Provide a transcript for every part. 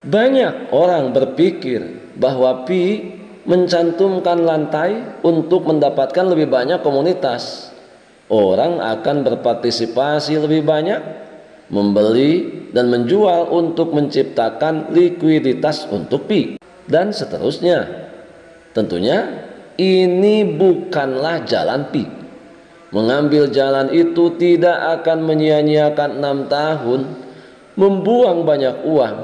Banyak orang berpikir bahwa Pi mencantumkan lantai untuk mendapatkan lebih banyak komunitas. Orang akan berpartisipasi lebih banyak, membeli dan menjual untuk menciptakan likuiditas untuk Pi, dan seterusnya. Tentunya ini bukanlah jalan Pi. Mengambil jalan itu tidak akan menyia-nyiakan 6 tahun, membuang banyak uang,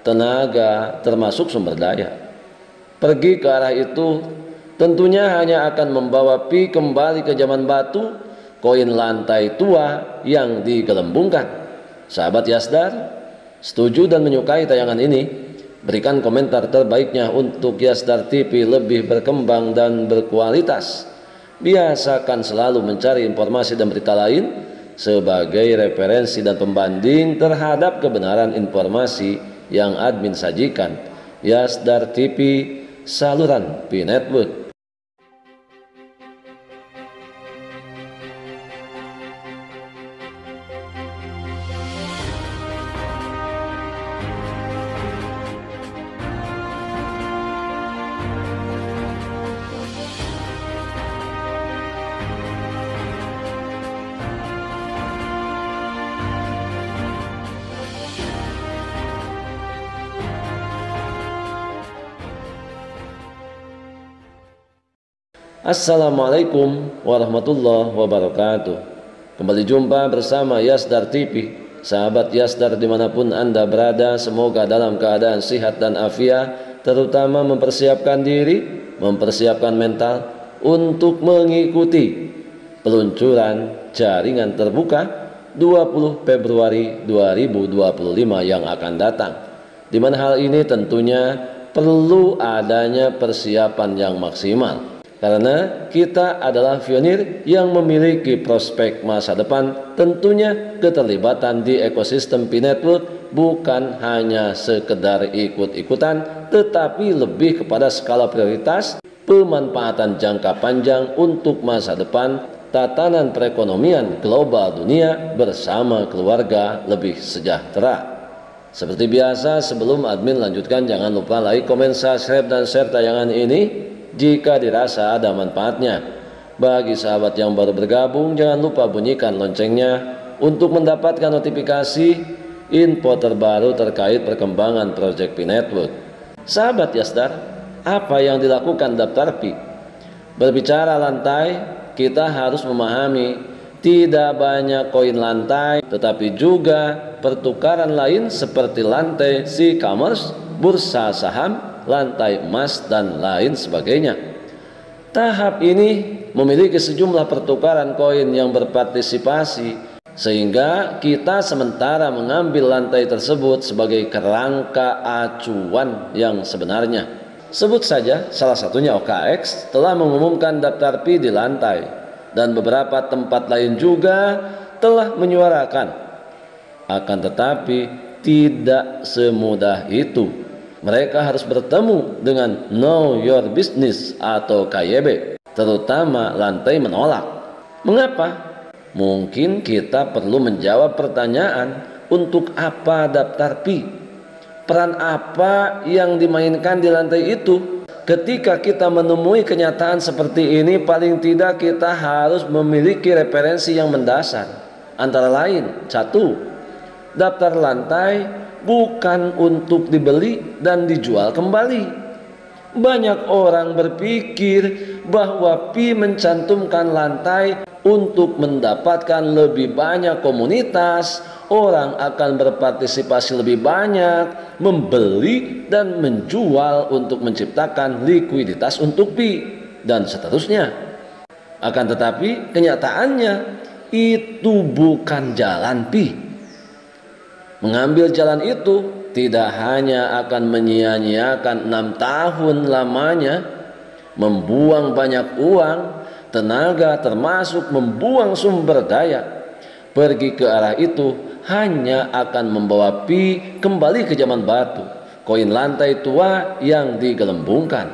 tenaga, termasuk sumber daya. Pergi ke arah itu tentunya hanya akan membawa Pi kembali ke zaman batu, koin lantai tua yang digelembungkan. Sahabat Yasdar, setuju dan menyukai tayangan ini? Berikan komentar terbaiknya untuk Yasdar TV lebih berkembang dan berkualitas. Biasakan selalu mencari informasi dan berita lain sebagai referensi dan pembanding terhadap kebenaran informasi yang admin sajikan. Yasdar TV, saluran Pi Network. Assalamualaikum warahmatullahi wabarakatuh. Kembali jumpa bersama Yasdar TV. Sahabat Yasdar dimanapun Anda berada, semoga dalam keadaan sehat dan afiat, terutama mempersiapkan diri, mempersiapkan mental untuk mengikuti peluncuran jaringan terbuka 20 Februari 2025 yang akan datang. Di mana hal ini tentunya perlu adanya persiapan yang maksimal. Karena kita adalah pionir yang memiliki prospek masa depan, tentunya keterlibatan di ekosistem Pi Network bukan hanya sekedar ikut-ikutan, tetapi lebih kepada skala prioritas, pemanfaatan jangka panjang untuk masa depan, tatanan perekonomian global dunia bersama keluarga lebih sejahtera. Seperti biasa, sebelum admin lanjutkan, jangan lupa like, komen, subscribe, dan share tayangan ini jika dirasa ada manfaatnya. Bagi sahabat yang baru bergabung, jangan lupa bunyikan loncengnya untuk mendapatkan notifikasi info terbaru terkait perkembangan proyek Pi Network. Sahabat Yasdar, apa yang dilakukan Daftar Pi? Berbicara lantai, kita harus memahami tidak banyak koin lantai, tetapi juga pertukaran lain seperti lantai e-commerce, bursa saham, lantai emas, dan lain sebagainya. Tahap ini memiliki sejumlah pertukaran koin yang berpartisipasi, sehingga kita sementara mengambil lantai tersebut sebagai kerangka acuan yang sebenarnya. Sebut saja salah satunya OKX telah mengumumkan daftar Pi di lantai, dan beberapa tempat lain juga telah menyuarakan. Akan tetapi tidak semudah itu. Mereka harus bertemu dengan Know Your Business atau KYB, terutama lantai menolak. Mengapa? Mungkin kita perlu menjawab pertanyaan, untuk apa daftar Pi? Peran apa yang dimainkan di lantai itu? Ketika kita menemui kenyataan seperti ini, paling tidak kita harus memiliki referensi yang mendasar. Antara lain, 1. Daftar lantai bukan untuk dibeli dan dijual kembali. Banyak orang berpikir bahwa Pi mencantumkan lantai untuk mendapatkan lebih banyak komunitas, orang akan berpartisipasi lebih banyak, membeli dan menjual untuk menciptakan likuiditas untuk Pi, dan seterusnya. Akan tetapi kenyataannya itu bukan jalan Pi. Mengambil jalan itu tidak hanya akan menyia-nyiakan 6 tahun lamanya, membuang banyak uang, tenaga, termasuk membuang sumber daya. Pergi ke arah itu hanya akan membawa Pi kembali ke zaman batu, koin lantai tua yang digelembungkan.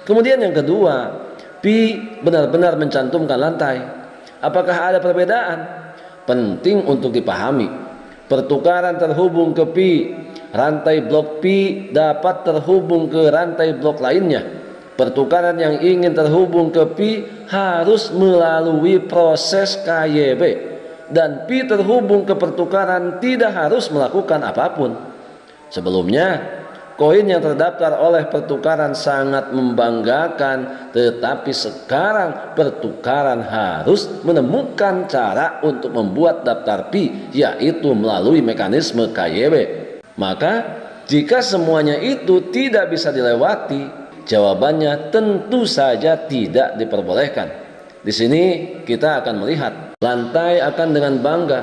Kemudian yang kedua, Pi benar-benar mencantumkan lantai. Apakah ada perbedaan? Penting untuk dipahami. Pertukaran terhubung ke Pi rantai blok P dapat terhubung ke rantai blok lainnya. Pertukaran yang ingin terhubung ke P harus melalui proses KYB, dan P terhubung ke pertukaran tidak harus melakukan apapun. Sebelumnya, koin yang terdaftar oleh pertukaran sangat membanggakan, tetapi sekarang pertukaran harus menemukan cara untuk membuat daftar P, yaitu melalui mekanisme KYB. Maka, jika semuanya itu tidak bisa dilewati, jawabannya tentu saja tidak diperbolehkan. Di sini kita akan melihat lantai akan dengan bangga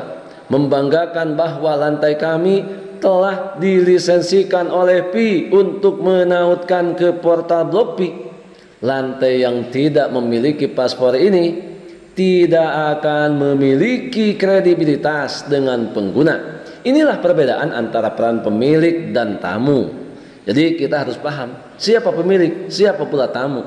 membanggakan bahwa lantai kami telah dilisensikan oleh Pi untuk menautkan ke portal blok Pi. Lantai yang tidak memiliki paspor ini tidak akan memiliki kredibilitas dengan pengguna. Inilah perbedaan antara peran pemilik dan tamu. Jadi kita harus paham siapa pemilik, siapa pula tamu.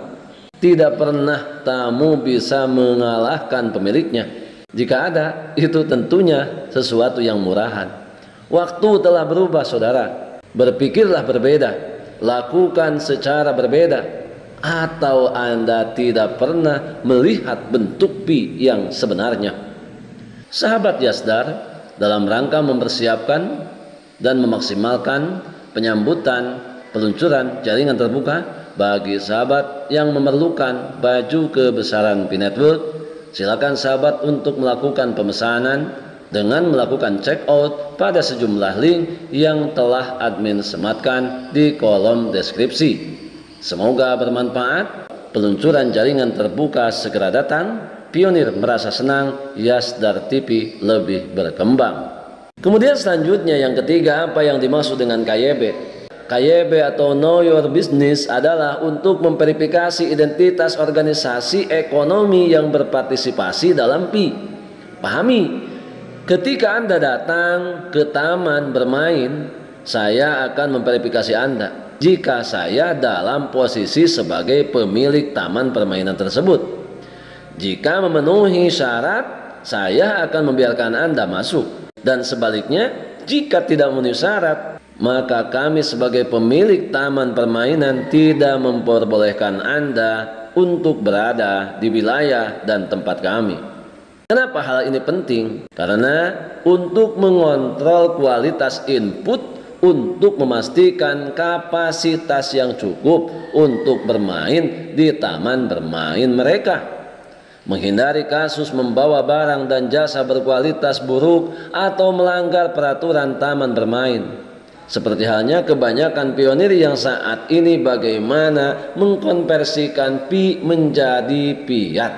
Tidak pernah tamu bisa mengalahkan pemiliknya. Jika ada, itu tentunya sesuatu yang murahan. Waktu telah berubah, saudara. Berpikirlah berbeda, lakukan secara berbeda, atau Anda tidak pernah melihat bentuk Pi yang sebenarnya. Sahabat Yasdar, dalam rangka mempersiapkan dan memaksimalkan penyambutan peluncuran jaringan terbuka bagi sahabat yang memerlukan baju kebesaran Pi Network, silakan sahabat untuk melakukan pemesanan dengan melakukan check out pada sejumlah link yang telah admin sematkan di kolom deskripsi. Semoga bermanfaat. Peluncuran jaringan terbuka segera datang. Pionir merasa senang, Yasdar TV lebih berkembang. Kemudian selanjutnya yang ketiga, apa yang dimaksud dengan KYB? KYB atau Know Your Business adalah untuk memverifikasi identitas organisasi ekonomi yang berpartisipasi dalam Pi. Pahami, ketika Anda datang ke taman bermain, saya akan memverifikasi Anda jika saya dalam posisi sebagai pemilik taman permainan tersebut. Jika memenuhi syarat, saya akan membiarkan Anda masuk. Dan sebaliknya, jika tidak memenuhi syarat, maka kami sebagai pemilik taman permainan tidak memperbolehkan Anda untuk berada di wilayah dan tempat kami. Kenapa hal ini penting? Karena untuk mengontrol kualitas input, untuk memastikan kapasitas yang cukup untuk bermain di taman bermain mereka. Menghindari kasus membawa barang dan jasa berkualitas buruk atau melanggar peraturan taman bermain. Seperti halnya kebanyakan pionir yang saat ini bagaimana mengkonversikan Pi menjadi Fiat.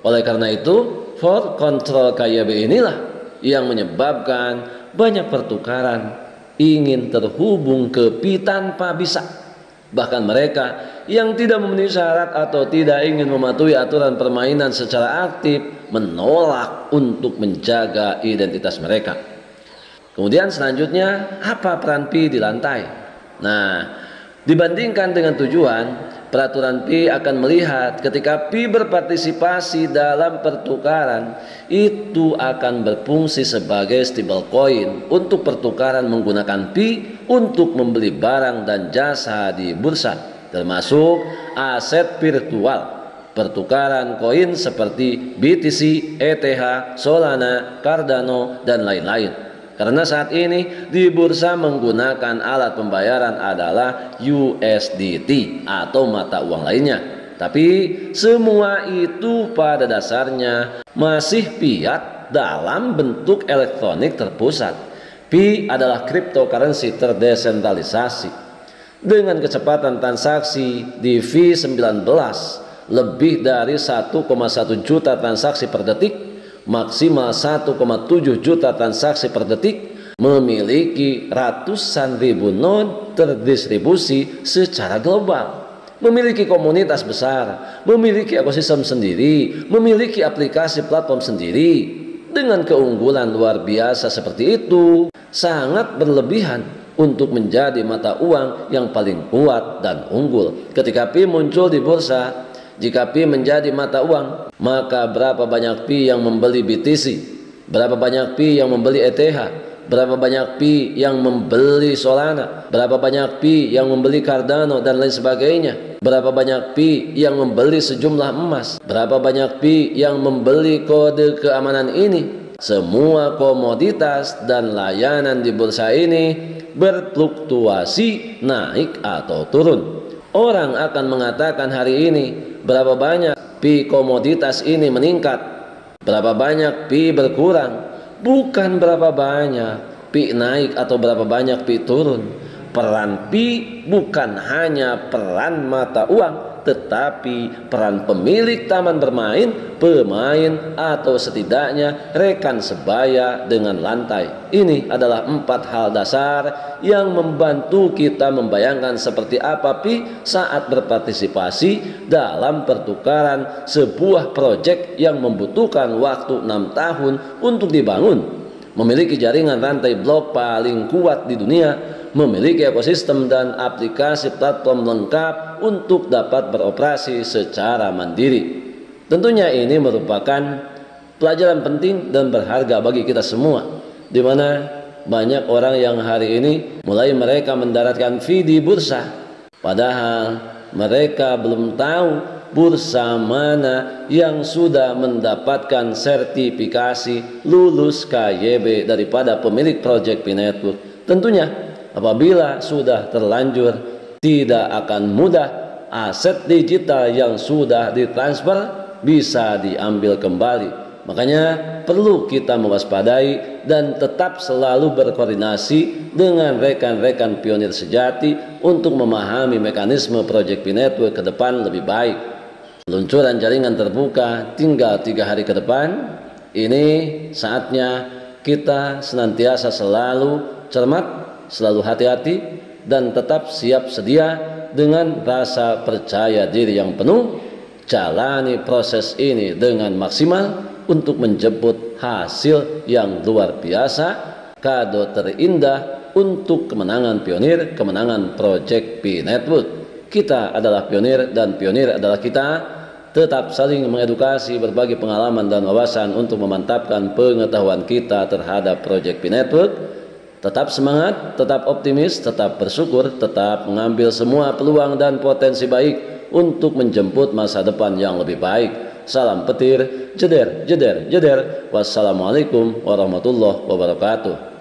Oleh karena itu, for control KYB inilah yang menyebabkan banyak pertukaran ingin terhubung ke Pi tanpa bisa. Bahkan mereka yang tidak memenuhi syarat atau tidak ingin mematuhi aturan permainan secara aktif menolak untuk menjaga identitas mereka. Kemudian selanjutnya, apa peran Pi di lantai? Nah, dibandingkan dengan tujuan, peraturan Pi akan melihat ketika Pi berpartisipasi dalam pertukaran, itu akan berfungsi sebagai stablecoin untuk pertukaran menggunakan Pi untuk membeli barang dan jasa di bursa, termasuk aset virtual, pertukaran koin seperti BTC, ETH, Solana, Cardano, dan lain-lain. Karena saat ini di bursa menggunakan alat pembayaran adalah USDT atau mata uang lainnya. Tapi semua itu pada dasarnya masih fiat dalam bentuk elektronik terpusat. Pi adalah cryptocurrency terdesentralisasi dengan kecepatan transaksi di V19 lebih dari 1,1 juta transaksi per detik, maksimal 1,7 juta transaksi per detik, memiliki ratusan ribu node terdistribusi secara global, memiliki komunitas besar, memiliki ekosistem sendiri, memiliki aplikasi platform sendiri. Dengan keunggulan luar biasa seperti itu, sangat berlebihan untuk menjadi mata uang yang paling kuat dan unggul. Ketika Pi muncul di bursa, jika Pi menjadi mata uang, maka berapa banyak Pi yang membeli BTC, berapa banyak Pi yang membeli ETH, Berapa banyak Pi yang membeli Solana? Berapa banyak Pi yang membeli Cardano dan lain sebagainya? Berapa banyak Pi yang membeli sejumlah emas? Berapa banyak Pi yang membeli kode keamanan ini? Semua komoditas dan layanan di bursa ini berfluktuasi naik atau turun. Orang akan mengatakan hari ini berapa banyak Pi komoditas ini meningkat, berapa banyak Pi berkurang. Bukan berapa banyak Pi naik atau berapa banyak Pi turun. Peran Pi bukan hanya peran mata uang, tetapi peran pemilik taman bermain, pemain, atau setidaknya rekan sebaya dengan lantai. Ini adalah 4 hal dasar yang membantu kita membayangkan seperti apa Pi saat berpartisipasi dalam pertukaran sebuah proyek yang membutuhkan waktu 6 tahun untuk dibangun, memiliki jaringan rantai blok paling kuat di dunia, memiliki ekosistem dan aplikasi platform lengkap untuk dapat beroperasi secara mandiri. Tentunya ini merupakan pelajaran penting dan berharga bagi kita semua, di mana banyak orang yang hari ini mulai mereka mendaratkan fee di bursa, padahal mereka belum tahu bursa mana yang sudah mendapatkan sertifikasi lulus KYB daripada pemilik Project Pi Network. Tentunya apabila sudah terlanjur, tidak akan mudah aset digital yang sudah ditransfer bisa diambil kembali. Makanya perlu kita mewaspadai dan tetap selalu berkoordinasi dengan rekan-rekan pionir sejati untuk memahami mekanisme Project Pi Network ke depan lebih baik. Peluncuran jaringan terbuka tinggal 3 hari ke depan. Ini saatnya kita senantiasa selalu cermat, selalu hati-hati, dan tetap siap sedia dengan rasa percaya diri yang penuh. Jalani proses ini dengan maksimal untuk menjemput hasil yang luar biasa, kado terindah untuk kemenangan pionir, kemenangan Project Pi Network. Kita adalah pionir dan pionir adalah kita. Tetap saling mengedukasi, berbagi pengalaman dan wawasan untuk memantapkan pengetahuan kita terhadap Project Pi Network. Tetap semangat, tetap optimis, tetap bersyukur, tetap mengambil semua peluang dan potensi baik untuk menjemput masa depan yang lebih baik. Salam petir, jeder, jeder, jeder. Wassalamualaikum warahmatullahi wabarakatuh.